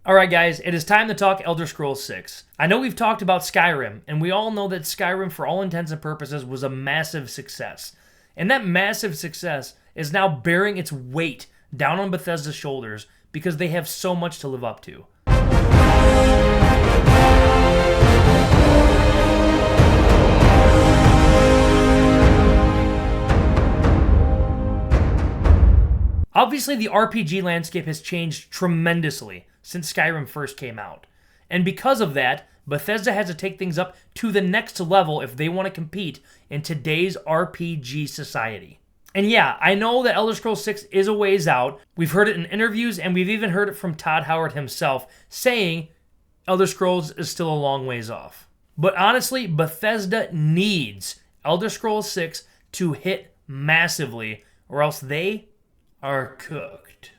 Alright guys, it is time to talk Elder Scrolls 6. I know we've talked about Skyrim, and we all know that Skyrim for all intents and purposes was a massive success. And that massive success is now bearing its weight down on Bethesda's shoulders because they have so much to live up to. Obviously, the RPG landscape has changed tremendously since Skyrim first came out. And because of that, Bethesda has to take things up to the next level if they want to compete in today's RPG society. And yeah, I know that Elder Scrolls 6 is a ways out. We've heard it in interviews, and we've even heard it from Todd Howard himself saying Elder Scrolls is still a long ways off. But honestly, Bethesda needs Elder Scrolls 6 to hit massively, or else they are cooked.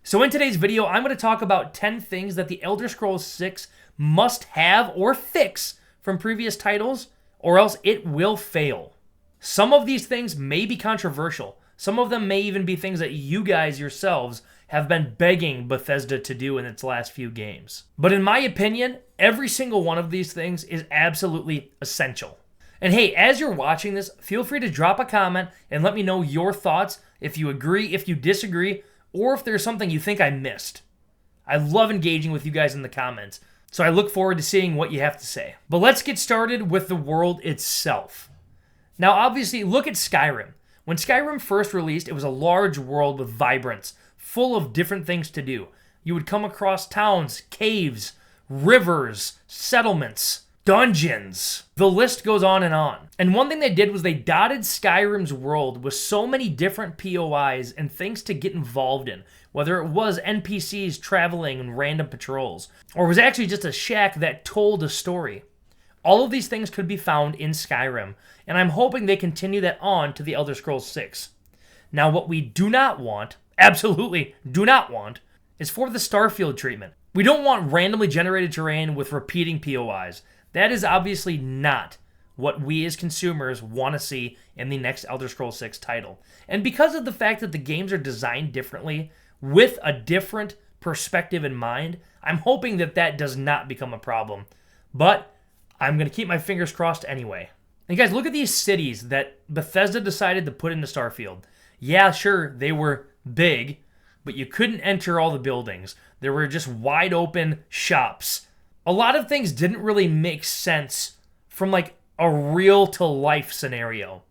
So in today's video, I'm going to talk about 10 things that the Elder Scrolls 6 must have or fix from previous titles, or else it will fail. Some of these things may be controversial. Some of them may even be things that you guys yourselves have been begging Bethesda to do in its last few games. But in my opinion, every single one of these things is absolutely essential. And hey, as you're watching this, feel free to drop a comment and let me know your thoughts, if you agree, if you disagree, or if there's something you think I missed. I love engaging with you guys in the comments, so I look forward to seeing what you have to say. But let's get started with the world itself. Now, obviously, look at Skyrim. When Skyrim first released, it was a large world with vibrance, full of different things to do. You would come across towns, caves, rivers, settlements, dungeons. The list goes on. And one thing they did was they dotted Skyrim's world with so many different POIs and things to get involved in, whether it was NPCs traveling and random patrols, or it was actually just a shack that told a story. All of these things could be found in Skyrim, and I'm hoping they continue that on to the Elder Scrolls 6. Now, what we do not want, absolutely do not want, is for the Starfield treatment. We don't want randomly generated terrain with repeating POIs. That is obviously not what we as consumers want to see in the next Elder Scrolls 6 title. And because of the fact that the games are designed differently, with a different perspective in mind, I'm hoping that that does not become a problem. But I'm going to keep my fingers crossed anyway. And guys, look at these cities that Bethesda decided to put into Starfield. Yeah, sure, they were big, but you couldn't enter all the buildings. There were just wide open shops. A lot of things didn't really make sense from like a real-to-life scenario.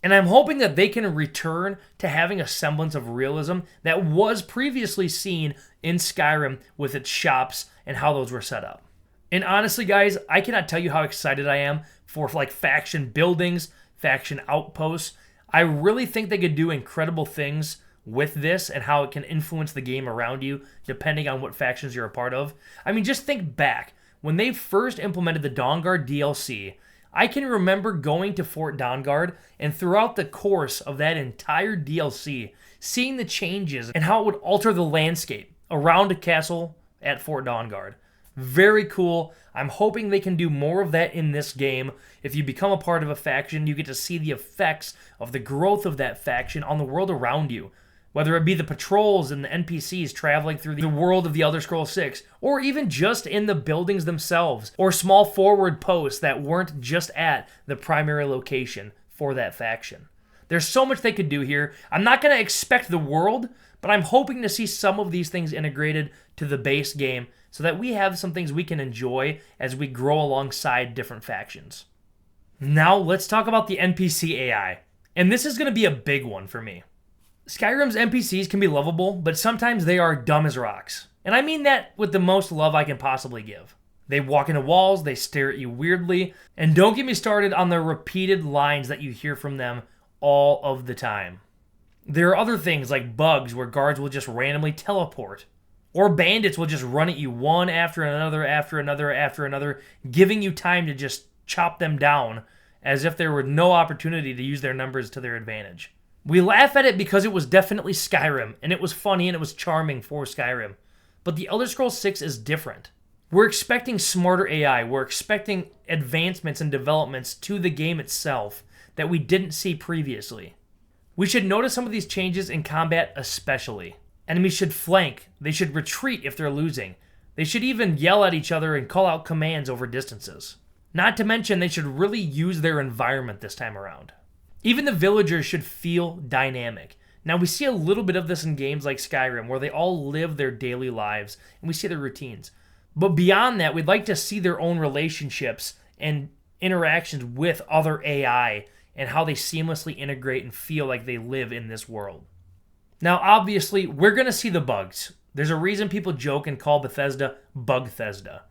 And I'm hoping that they can return to having a semblance of realism that was previously seen in Skyrim with its shops and how those were set up. And honestly, guys, I cannot tell you how excited I am for like faction buildings, faction outposts. I really think they could do incredible things with this and how it can influence the game around you depending on what factions you're a part of. I mean, just think back. When they first implemented the Dawnguard DLC, I can remember going to Fort Dawnguard and throughout the course of that entire DLC, seeing the changes and how it would alter the landscape around a castle at Fort Dawnguard. Very cool. I'm hoping they can do more of that in this game. If you become a part of a faction, you get to see the effects of the growth of that faction on the world around you. Whether it be the patrols and the NPCs traveling through the world of the Elder Scrolls 6, or even just in the buildings themselves, or small forward posts that weren't just at the primary location for that faction. There's so much they could do here. I'm not going to expect the world, but I'm hoping to see some of these things integrated to the base game so that we have some things we can enjoy as we grow alongside different factions. Now let's talk about the NPC AI. And this is going to be a big one for me. Skyrim's NPCs can be lovable, but sometimes they are dumb as rocks. And I mean that with the most love I can possibly give. They walk into walls, they stare at you weirdly, and don't get me started on the repeated lines that you hear from them all of the time. There are other things like bugs where guards will just randomly teleport, or bandits will just run at you one after another, giving you time to just chop them down as if there were no opportunity to use their numbers to their advantage. We laugh at it because it was definitely Skyrim, and it was funny and it was charming for Skyrim. But the Elder Scrolls 6 is different. We're expecting smarter AI, we're expecting advancements and developments to the game itself that we didn't see previously. We should notice some of these changes in combat especially. Enemies should flank. They should retreat if they're losing. They should even yell at each other and call out commands over distances. Not to mention, they should really use their environment this time around. Even the villagers should feel dynamic. Now, we see a little bit of this in games like Skyrim, where they all live their daily lives, and we see their routines. But beyond that, we'd like to see their own relationships and interactions with other AI, and how they seamlessly integrate and feel like they live in this world. Now, obviously, we're going to see the bugs. There's a reason people joke and call Bethesda Bugthesda.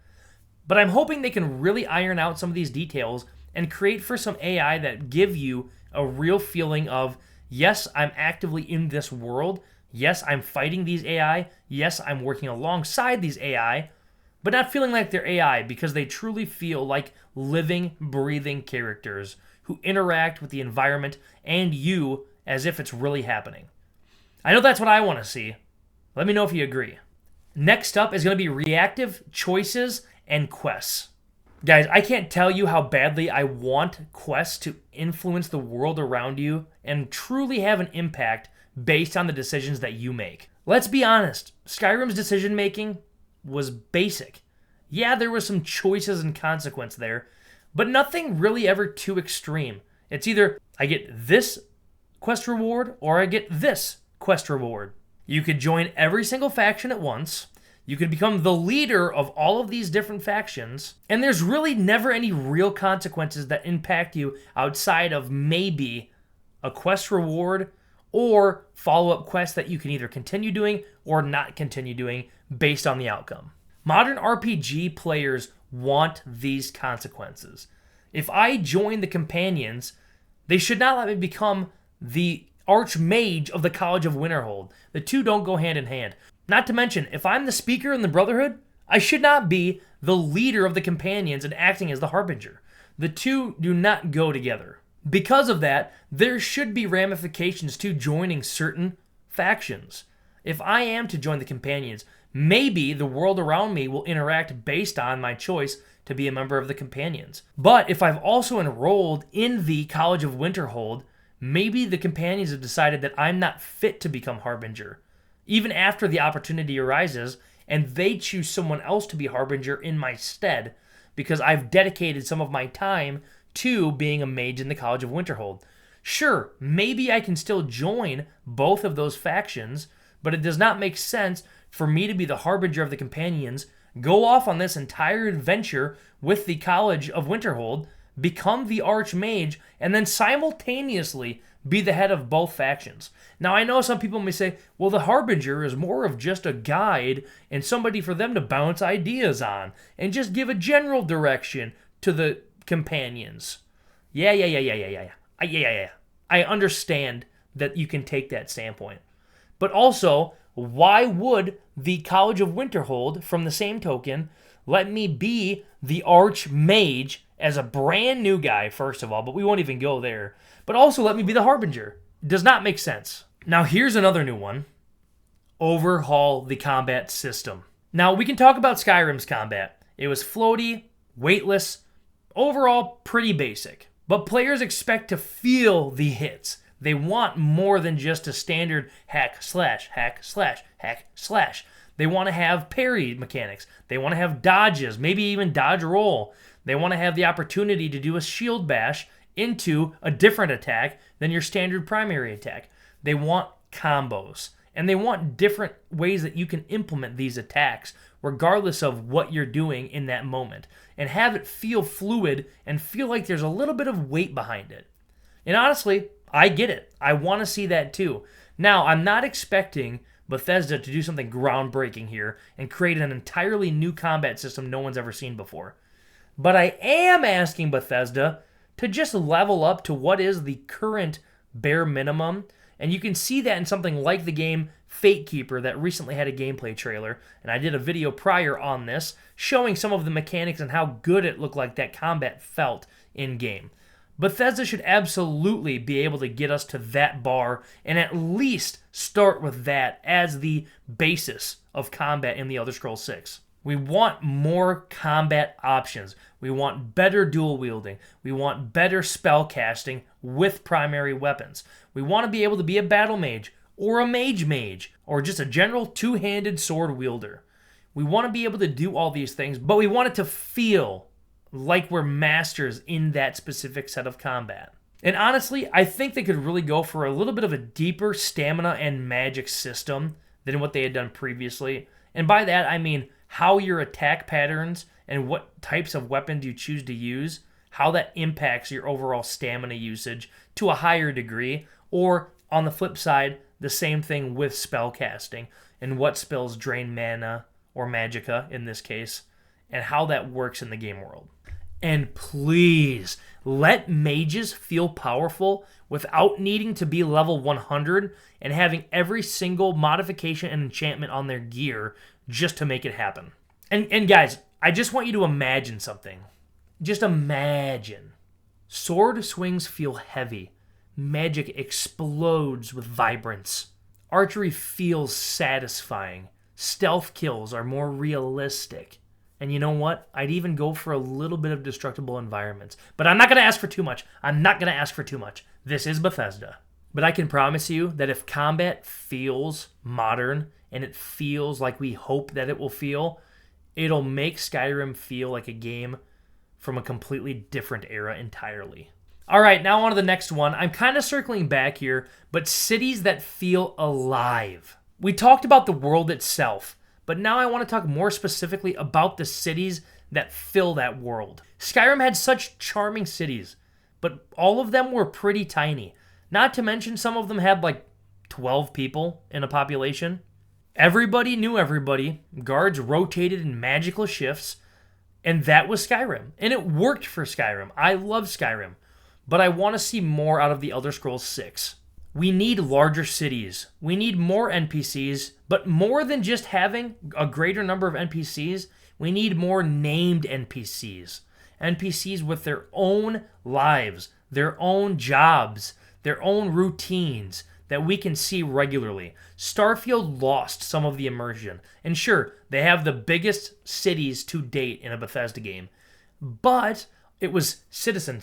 But I'm hoping they can really iron out some of these details and create for some AI that give you a real feeling of, yes, I'm actively in this world. Yes, I'm fighting these AI. Yes, I'm working alongside these AI, but not feeling like they're AI because they truly feel like living, breathing characters who interact with the environment and you as if it's really happening. I know that's what I want to see. Let me know if you agree. Next up is going to be reactive choices and quests. Guys, I can't tell you how badly I want quests to influence the world around you and truly have an impact based on the decisions that you make. Let's be honest, Skyrim's decision making was basic. Yeah, there was some choices and consequence there, but nothing really ever too extreme. It's either I get this quest reward or I get this quest reward. You could join every single faction at once. You could become the leader of all of these different factions, and there's really never any real consequences that impact you outside of maybe a quest reward or follow-up quests that you can either continue doing or not continue doing based on the outcome. Modern RPG players want these consequences. If I join the companions, they should not let me become the Archmage of the College of Winterhold. The two don't go hand in hand. Not to mention, if I'm the speaker in the Brotherhood, I should not be the leader of the companions and acting as the Harbinger. The two do not go together. Because of that, there should be ramifications to joining certain factions. If I am to join the companions, maybe the world around me will interact based on my choice to be a member of the companions. But if I've also enrolled in the College of Winterhold, maybe the companions have decided that I'm not fit to become Harbinger, even after the opportunity arises, and they choose someone else to be Harbinger in my stead because I've dedicated some of my time to being a mage in the College of Winterhold. Sure, maybe I can still join both of those factions, but it does not make sense for me to be the Harbinger of the companions, go off on this entire adventure with the College of Winterhold, become the Archmage, and then simultaneously be the head of both factions. Now, I know some people may say, well, the Harbinger is more of just a guide and somebody for them to bounce ideas on and just give a general direction to the companions. Yeah. I understand that you can take that standpoint. But also, why would the College of Winterhold, from the same token, let me be the Archmage as a brand new guy, first of all, but we won't even go there, but also let me be the Harbinger? Does not make sense. Now, here's another new one. Overhaul the combat system. Now, we can talk about Skyrim's combat. It was floaty, weightless, overall pretty basic. But players expect to feel the hits. They want more than just a standard hack slash, hack slash, hack slash. They want to have parry mechanics. They want to have dodges, maybe even dodge roll. They want to have the opportunity to do a shield bash into a different attack than your standard primary attack. They want combos, and they want different ways that you can implement these attacks regardless of what you're doing in that moment, and have it feel fluid and feel like there's a little bit of weight behind it. And honestly, I get it. I want to see that too. Now, I'm not expecting Bethesda to do something groundbreaking here and create an entirely new combat system no one's ever seen before. But I am asking Bethesda to just level up to what is the current bare minimum. And you can see that in something like the game Fate Keeper that recently had a gameplay trailer. And I did a video prior on this showing some of the mechanics and how good it looked like that combat felt in-game. Bethesda should absolutely be able to get us to that bar and at least start with that as the basis of combat in The Elder Scrolls 6. We want more combat options. We want better dual wielding. We want better spell casting with primary weapons. We want to be able to be a battle mage or a mage, or just a general two-handed sword wielder. We want to be able to do all these things, but we want it to feel like we're masters in that specific set of combat. And honestly, I think they could really go for a little bit of a deeper stamina and magic system than what they had done previously. And by that, I mean how your attack patterns and what types of weapons you choose to use, how that impacts your overall stamina usage to a higher degree, or on the flip side, the same thing with spell casting and what spells drain mana or magicka in this case, and how that works in the game world. And please, let mages feel powerful without needing to be level 100 and having every single modification and enchantment on their gear just to make it happen. And guys, I just want you to imagine something. Just imagine. Sword swings feel heavy. Magic explodes with vibrance. Archery feels satisfying. Stealth kills are more realistic. And you know what? I'd even go for a little bit of destructible environments. But I'm not going to ask for too much. This is Bethesda. But I can promise you that if combat feels modern and it feels like we hope that it will feel, it'll make Skyrim feel like a game from a completely different era entirely. All right, now on to the next one. I'm kind of circling back here, but cities that feel alive. We talked about the world itself, but now I want to talk more specifically about the cities that fill that world. Skyrim had such charming cities, but all of them were pretty tiny. Not to mention some of them had like 12 people in a population. Everybody knew everybody. Guards rotated in magical shifts, and that was Skyrim. And it worked for Skyrim. I love Skyrim, but I want to see more out of the Elder Scrolls 6. We need larger cities. We need more NPCs, but more than just having a greater number of NPCs, we need more named NPCs. NPCs with their own lives, their own jobs, their own routines that we can see regularly. Starfield lost some of the immersion. And sure, they have the biggest cities to date in a Bethesda game, but it was citizen.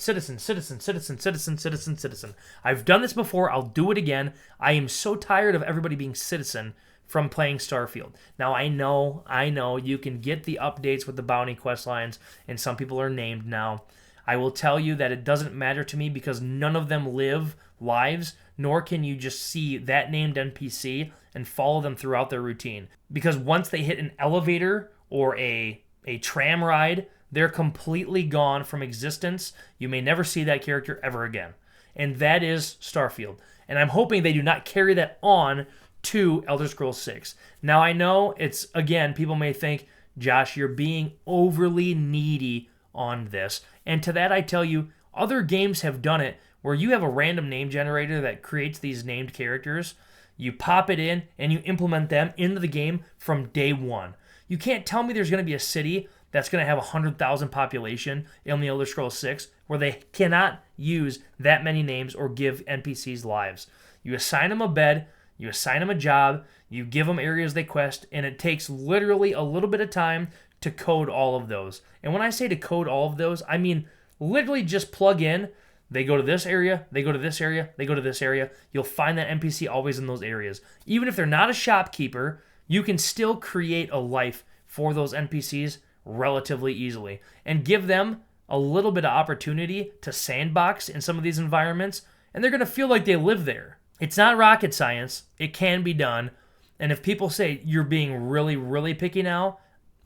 I've done this before. I'll do it again. I am so tired of everybody being citizen from playing Starfield. Now, I know, you can get the updates with the bounty quest lines, and some people are named now. I will tell you that it doesn't matter to me because none of them live lives, nor can you just see that named NPC and follow them throughout their routine. Because once they hit an elevator or a tram ride, they're completely gone from existence. You may never see that character ever again. And that is Starfield. And I'm hoping they do not carry that on to Elder Scrolls 6. Now, I know it's, again, people may think, Josh, you're being overly needy on this. And to that I tell you, other games have done it where you have a random name generator that creates these named characters. You pop it in and you implement them into the game from day one. You can't tell me there's going to be a city that's going to have 100,000 population in the Elder Scrolls 6 where they cannot use that many names or give NPCs lives. You assign them a bed, you assign them a job, you give them areas they quest, and it takes literally a little bit of time to code all of those. And when I say to code all of those, I mean literally just plug in, they go to this area, they go to this area, they go to this area. You'll find that NPC always in those areas. Even if they're not a shopkeeper, you can still create a life for those NPCs relatively easily and give them a little bit of opportunity to sandbox in some of these environments, and they're going to feel like they live there. It's not rocket science. It can be done. And if people say you're being really, really picky now,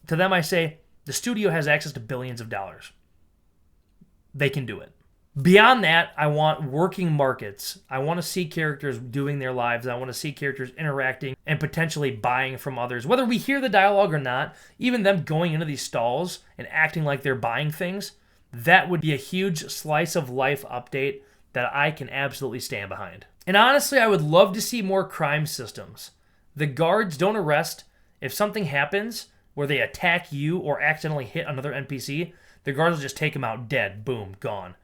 to them I say the studio has access to billions of dollars. They can do it. Beyond that, I want working markets. I want to see characters doing their lives. I want to see characters interacting and potentially buying from others. Whether we hear the dialogue or not, even them going into these stalls and acting like they're buying things, that would be a huge slice of life update that I can absolutely stand behind. And honestly, I would love to see more crime systems. The guards don't arrest. If something happens where they attack you or accidentally hit another NPC, the guards will just take them out dead. Boom, gone.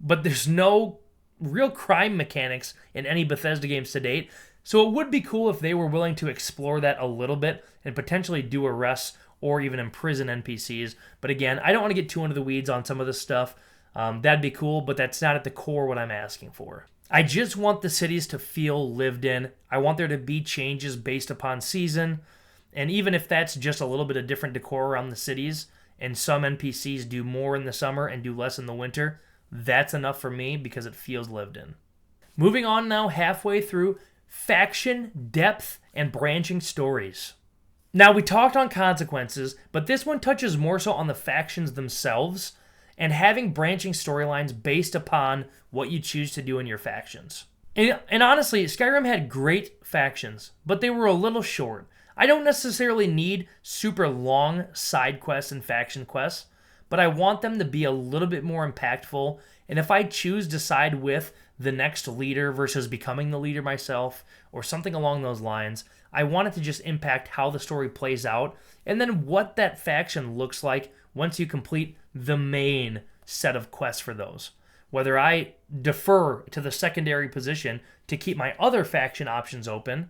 But there's no real crime mechanics in any Bethesda games to date, so it would be cool if they were willing to explore that a little bit and potentially do arrests or even imprison NPCs. But again, I don't want to get too into the weeds on some of this stuff. That'd be cool, but that's not at the core what I'm asking for. I just want the cities to feel lived in. I want there to be changes based upon season. And even if that's just a little bit of different decor around the cities, and some NPCs do more in the summer and do less in the winter, that's enough for me because it feels lived in. Moving on now, halfway through, faction, depth, and branching stories. Now, we talked on consequences, but this one touches more so on the factions themselves and having branching storylines based upon what you choose to do in your factions. And honestly, Skyrim had great factions, but they were a little short. I don't necessarily need super long side quests and faction quests, but I want them to be a little bit more impactful. And if I choose to side with the next leader versus becoming the leader myself or something along those lines, I want it to just impact how the story plays out and then what that faction looks like once you complete the main set of quests for those. Whether I defer to the secondary position to keep my other faction options open,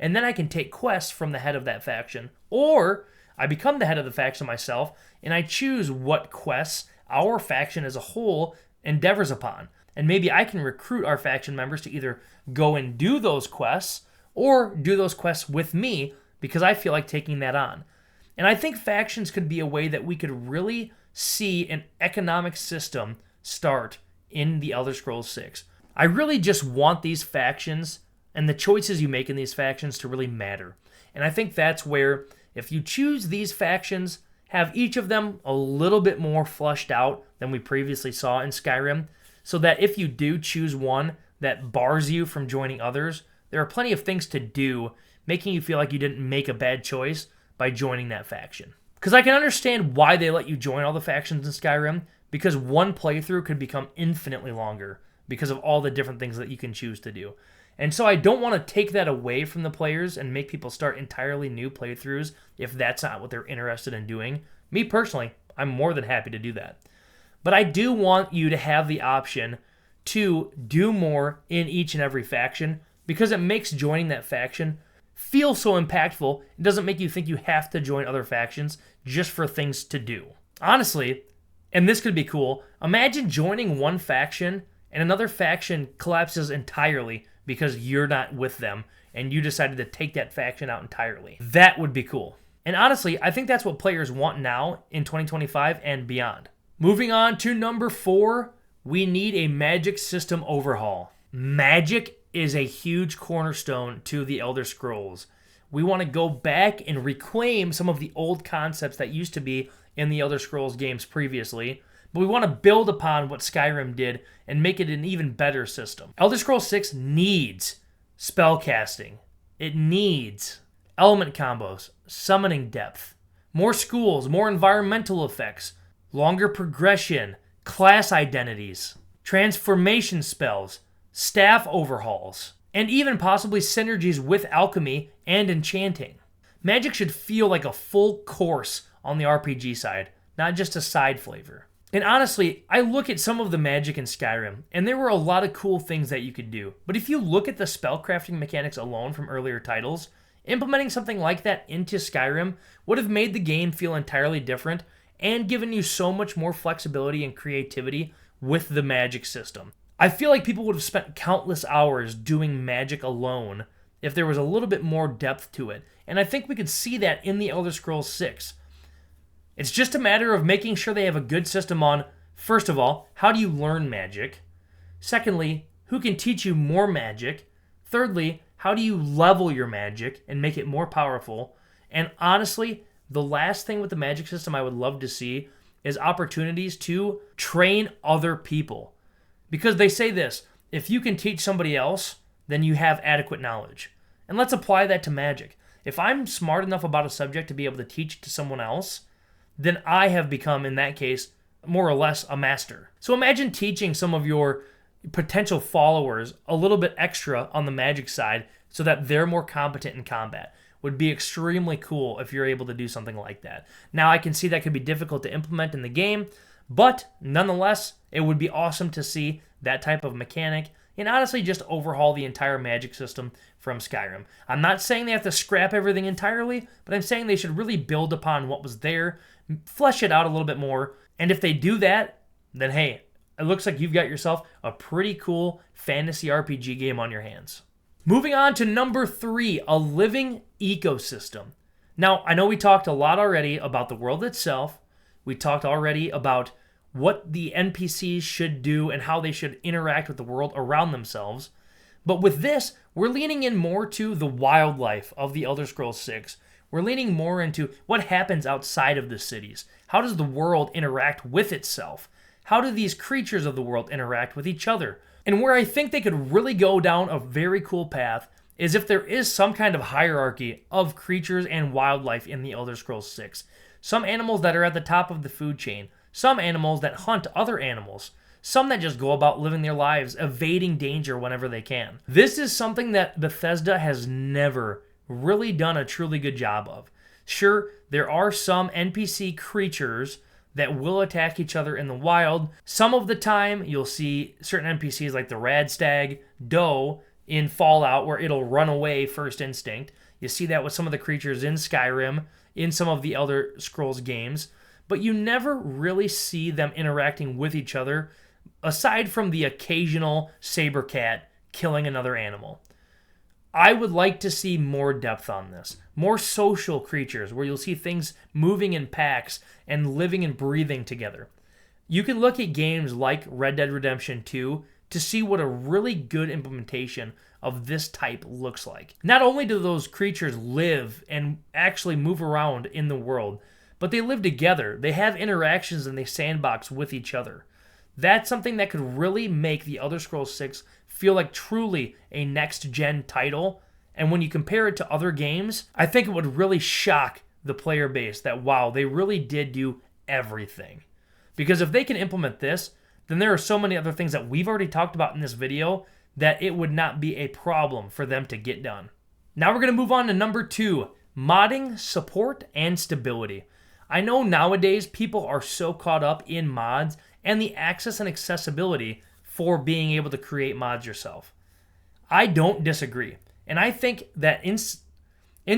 and then I can take quests from the head of that faction. Or I become the head of the faction myself, and I choose what quests our faction as a whole endeavors upon. And maybe I can recruit our faction members to either go and do those quests, or do those quests with me, because I feel like taking that on. And I think factions could be a way that we could really see an economic system start in the Elder Scrolls 6. I really just want these factions and the choices you make in these factions to really matter. And I think that's where, if you choose these factions, have each of them a little bit more fleshed out than we previously saw in Skyrim, so that if you do choose one that bars you from joining others, there are plenty of things to do, making you feel like you didn't make a bad choice by joining that faction. Because I can understand why they let you join all the factions in Skyrim, because one playthrough could become infinitely longer because of all the different things that you can choose to do. And so I don't want to take that away from the players and make people start entirely new playthroughs if that's not what they're interested in doing. Me personally, I'm more than happy to do that. But I do want you to have the option to do more in each and every faction, because it makes joining that faction feel so impactful. It doesn't make you think you have to join other factions just for things to do. Honestly, and this could be cool, imagine joining one faction and another faction collapses entirely because you're not with them and you decided to take that faction out entirely. That would be cool. And honestly, I think that's what players want now in 2025 and beyond. Moving on to number 4, we need a magic system overhaul. Magic is a huge cornerstone to the Elder Scrolls. We want to go back and reclaim some of the old concepts that used to be in the Elder Scrolls games previously, but we want to build upon what Skyrim did and make it an even better system. Elder Scrolls 6 needs spellcasting. It needs element combos, summoning depth, more schools, more environmental effects, longer progression, class identities, transformation spells, staff overhauls, and even possibly synergies with alchemy and enchanting. Magic should feel like a full course on the RPG side, not just a side flavor. And honestly, I look at some of the magic in Skyrim, and there were a lot of cool things that you could do. But if you look at the spellcrafting mechanics alone from earlier titles, implementing something like that into Skyrim would have made the game feel entirely different and given you so much more flexibility and creativity with the magic system. I feel like people would have spent countless hours doing magic alone if there was a little bit more depth to it. And I think we could see that in the Elder Scrolls 6. It's just a matter of making sure they have a good system on, first of all, how do you learn magic? Secondly, who can teach you more magic? Thirdly, how do you level your magic and make it more powerful? And honestly, the last thing with the magic system I would love to see is opportunities to train other people. Because they say this, if you can teach somebody else, then you have adequate knowledge. And let's apply that to magic. If I'm smart enough about a subject to be able to teach it to someone else, then I have become, in that case, more or less a master. So imagine teaching some of your potential followers a little bit extra on the magic side so that they're more competent in combat. Would be extremely cool if you're able to do something like that. Now, I can see that could be difficult to implement in the game, but nonetheless, it would be awesome to see that type of mechanic and honestly just overhaul the entire magic system from Skyrim. I'm not saying they have to scrap everything entirely, but I'm saying they should really build upon what was there, flesh it out a little bit more, and if they do that, then hey, it looks like you've got yourself a pretty cool fantasy RPG game on your hands. Moving on to number 3, a living ecosystem. Now, I know we talked a lot already about the world itself. We talked already about what the NPCs should do and how they should interact with the world around themselves. But with this, we're leaning in more to the wildlife of the Elder Scrolls 6. We're leaning more into what happens outside of the cities. How does the world interact with itself? How do these creatures of the world interact with each other? And where I think they could really go down a very cool path is if there is some kind of hierarchy of creatures and wildlife in the Elder Scrolls 6. Some animals that are at the top of the food chain. Some animals that hunt other animals. Some that just go about living their lives, evading danger whenever they can. This is something that Bethesda has never really done a truly good job of. Sure, there are some NPC creatures that will attack each other in the wild. Some of the time, you'll see certain NPCs like the Radstag Doe in Fallout, where it'll run away first instinct. You see that with some of the creatures in Skyrim, in some of the Elder Scrolls games, but you never really see them interacting with each other, aside from the occasional saber cat killing another animal. I would like to see more depth on this. More social creatures, where you'll see things moving in packs and living and breathing together. You can look at games like Red Dead Redemption 2 to see what a really good implementation of this type looks like. Not only do those creatures live and actually move around in the world, but they live together. They have interactions and they sandbox with each other. That's something that could really make the Elder Scrolls 6 feel like truly a next-gen title. And when you compare it to other games, I think it would really shock the player base that, wow, they really did do everything. Because if they can implement this, then there are so many other things that we've already talked about in this video that it would not be a problem for them to get done. Now we're going to move on to number 2, modding, support, and stability. I know nowadays people are so caught up in mods and the access and accessibility for being able to create mods yourself. I don't disagree. And I think that in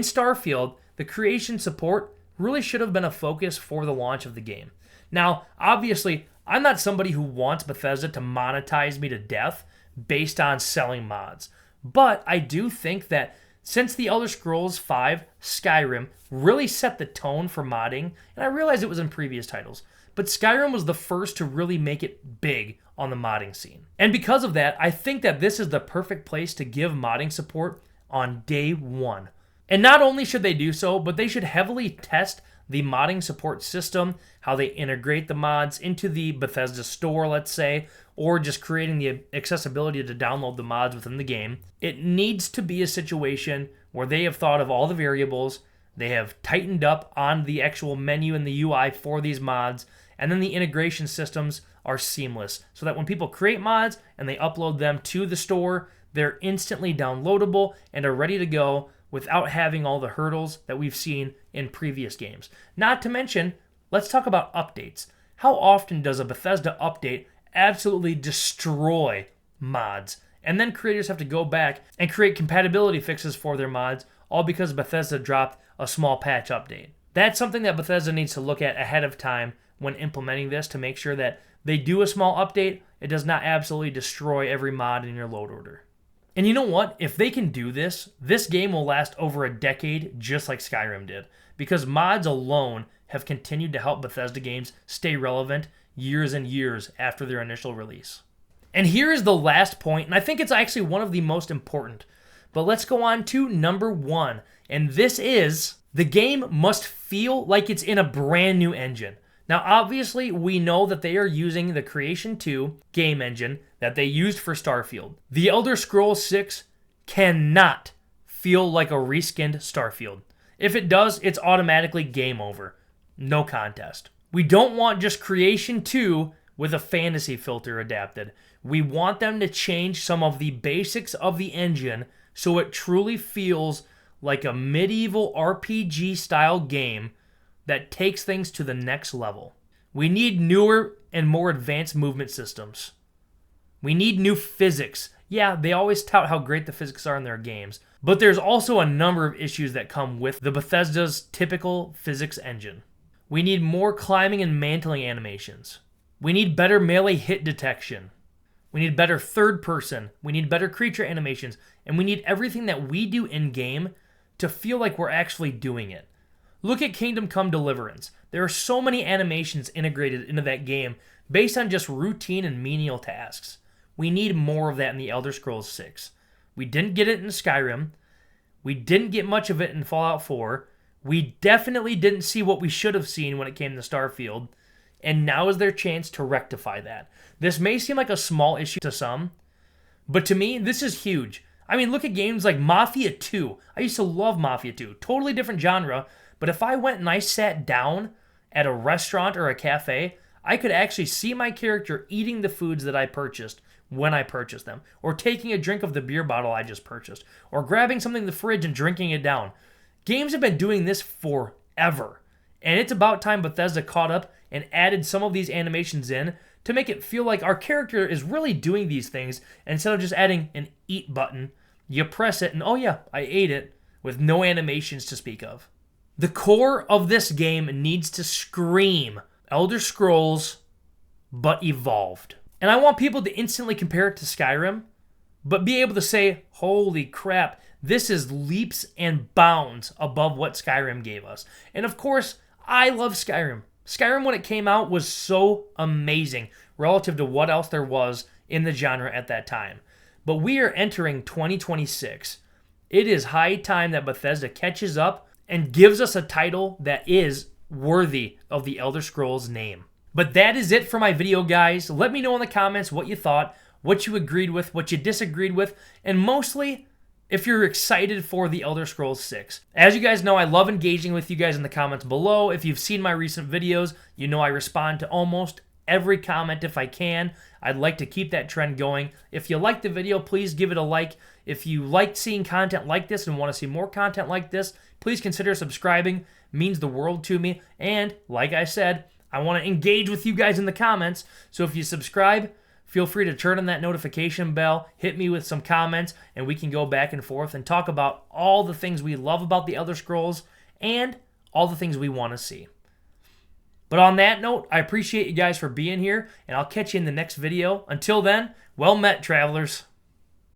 Starfield, the creation support really should have been a focus for the launch of the game. Now, obviously, I'm not somebody who wants Bethesda to monetize me to death based on selling mods. But I do think that since the Elder Scrolls V Skyrim really set the tone for modding, and I realize it was in previous titles, but Skyrim was the first to really make it big on the modding scene. And because of that, I think that this is the perfect place to give modding support on day one. And not only should they do so, but they should heavily test the modding support system, how they integrate the mods into the Bethesda store, let's say, or just creating the accessibility to download the mods within the game. It needs to be a situation where they have thought of all the variables, they have tightened up on the actual menu and the UI for these mods, and then the integration systems are seamless, so that when people create mods and they upload them to the store, they're instantly downloadable and are ready to go without having all the hurdles that we've seen in previous games. Not to mention, let's talk about updates. How often does a Bethesda update absolutely destroy mods? And then creators have to go back and create compatibility fixes for their mods, all because Bethesda dropped a small patch update. That's something that Bethesda needs to look at ahead of time when implementing this to make sure that they do a small update. It does not absolutely destroy every mod in your load order. And you know what? If they can do this, this game will last over a decade just like Skyrim did, because mods alone have continued to help Bethesda games stay relevant years and years after their initial release. And here is the last point, and I think it's actually one of the most important. But let's go on to number 1, and this is the game must feel like it's in a brand new engine. Now, obviously, we know that they are using the Creation 2 game engine that they used for Starfield. The Elder Scrolls 6 cannot feel like a reskinned Starfield. If it does, it's automatically game over. No contest. We don't want just Creation 2 with a fantasy filter adapted. We want them to change some of the basics of the engine so it truly feels like a medieval RPG style game that takes things to the next level. We need newer and more advanced movement systems. We need new physics. Yeah, they always tout how great the physics are in their games, but there's also a number of issues that come with the Bethesda's typical physics engine. We need more climbing and mantling animations. We need better melee hit detection. We need better third person. We need better creature animations. And we need everything that we do in-game to feel like we're actually doing it. Look at Kingdom Come Deliverance. There are so many animations integrated into that game based on just routine and menial tasks. We need more of that in the Elder Scrolls 6. We didn't get it in Skyrim. We didn't get much of it in Fallout 4. We definitely didn't see what we should have seen when it came to Starfield. And now is their chance to rectify that. This may seem like a small issue to some, but to me, this is huge. I mean, look at games like Mafia 2. I used to love Mafia 2. Totally different genre, but if I went and I sat down at a restaurant or a cafe, I could actually see my character eating the foods that I purchased when I purchased them, or taking a drink of the beer bottle I just purchased, or grabbing something in the fridge and drinking it down. Games have been doing this forever, and it's about time Bethesda caught up and added some of these animations in to make it feel like our character is really doing these things, instead of just adding an eat button. You press it and oh yeah, I ate it, with no animations to speak of. The core of this game needs to scream Elder Scrolls, but evolved. And I want people to instantly compare it to Skyrim, but be able to say, holy crap, this is leaps and bounds above what Skyrim gave us. And of course, I love Skyrim. Skyrim, when it came out, was so amazing relative to what else there was in the genre at that time. But we are entering 2026. It is high time that Bethesda catches up and gives us a title that is worthy of the Elder Scrolls name. But that is it for my video, guys. Let me know in the comments what you thought, what you agreed with, what you disagreed with, and mostly if you're excited for the Elder Scrolls 6. As you guys know, I love engaging with you guys in the comments below. If you've seen my recent videos, you know I respond to almost every comment if I can. I'd like to keep that trend going. If you liked the video, please give it a like. If you liked seeing content like this and want to see more content like this, please consider subscribing. It means the world to me. And like I said, I want to engage with you guys in the comments. So if you subscribe, feel free to turn on that notification bell, hit me with some comments, and we can go back and forth and talk about all the things we love about the Elder Scrolls and all the things we want to see. But on that note, I appreciate you guys for being here, and I'll catch you in the next video. Until then, well met, travelers.